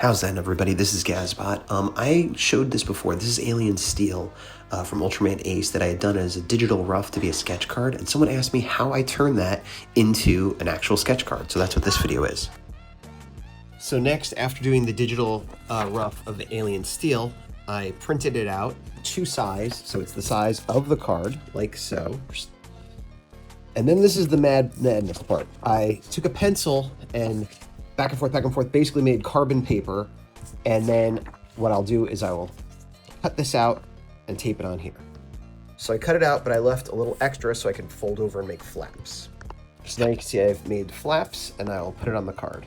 How's that, everybody? This is Gazbot. I showed this before. This is Alien Steel from Ultraman Ace that I had done as a digital rough to be a sketch card, and someone asked me how I turn that into an actual sketch card. So that's what this video is. So next, after doing the digital rough of the Alien Steel, I printed it out to size, so it's the size of the card, like so. And then this is the madness part. I took a pencil and back and forth, basically made carbon paper. And then what I'll do is I will cut this out and tape it on here. So I cut it out, but I left a little extra so I can fold over and make flaps. So now you can see I've made flaps and I'll put it on the card.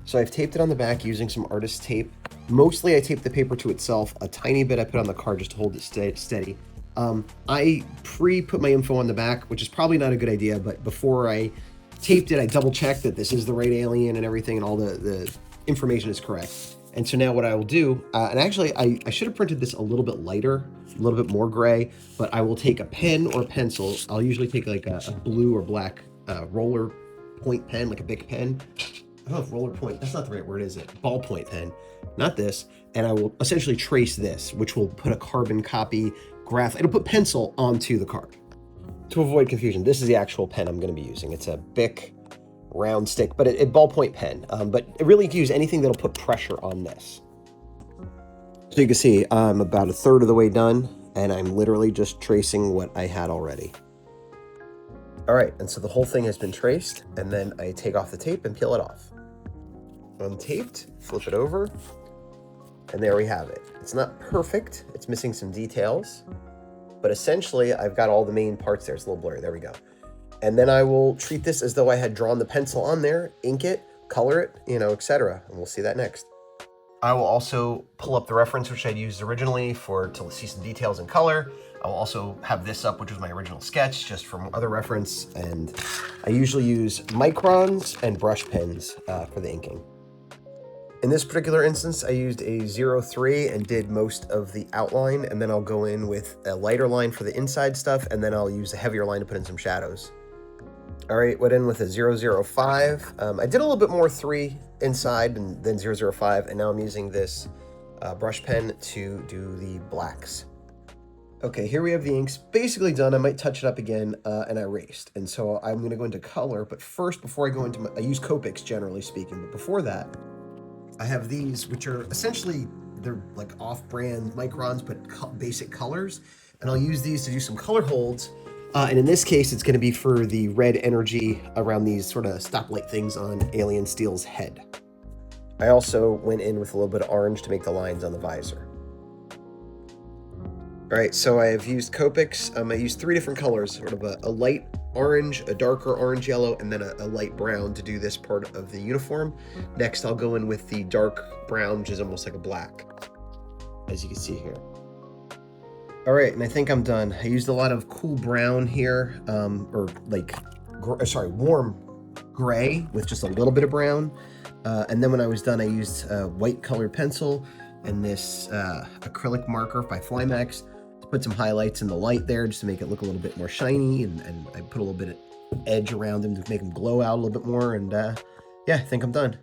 So I've taped it on the back using some artist tape. Mostly I tape the paper to itself. A tiny bit I put on the card just to hold it steady. I pre-put my info on the back, which is probably not a good idea, but before I taped it, I double-checked that this is the right alien and everything, and all the information is correct. And so now what I will do, and actually I should have printed this a little bit lighter, a little bit more gray, but I will take a pen or pencil. I'll usually take like a blue or black roller point pen, like a big pen. I don't know if roller point, that's not the right word, is it? Ballpoint pen, not this. And I will essentially trace this, which will put a carbon copy it'll put pencil onto the card. To avoid confusion, this is the actual pen I'm going to be using. It's a Bic round stick, but a ballpoint pen. But really, you can use anything that'll put pressure on this. So you can see I'm about a third of the way done, and I'm literally just tracing what I had already. All right, and so the whole thing has been traced, and then I take off the tape and peel it off. Untaped, flip it over, and there we have it. It's not perfect. It's missing some details, but essentially I've got all the main parts there. It's a little blurry. There we go. And then I will treat this as though I had drawn the pencil on there, ink it, color it, etc. And we'll see that next. I will also pull up the reference, which I'd used originally to see some details in color. I will also have this up, which was my original sketch, just from other reference. And I usually use microns and brush pens for the inking. In this particular instance, I used a 03 and did most of the outline, and then I'll go in with a lighter line for the inside stuff, and then I'll use a heavier line to put in some shadows. All right, went in with a 005. I did a little bit more 3 inside and then 005, and now I'm using this brush pen to do the blacks. Okay, here we have the inks basically done. I might touch it up again, and I erased. And so I'm gonna go into color, but first, before I go into I use Copics generally speaking, but before that, I have these, which are essentially, they're like off-brand microns, but basic colors. And I'll use these to do some color holds. And in this case, it's gonna be for the red energy around these sort of stoplight things on Alien Steel's head. I also went in with a little bit of orange to make the lines on the visor. All right, so I have used Copics. I used 3 different colors, sort of a light orange, a darker orange yellow, and then a light brown to do this part of the uniform. Next, I'll go in with the dark brown, which is almost like a black, as you can see here. All right, and I think I'm done. I used a lot of cool brown here, or like, warm gray with just a little bit of brown. And then when I was done, I used a white colored pencil and this acrylic marker by Flymax. Put some highlights in the light there just to make it look a little bit more shiny, and I put a little bit of edge around them to make them glow out a little bit more, and yeah, I think I'm done.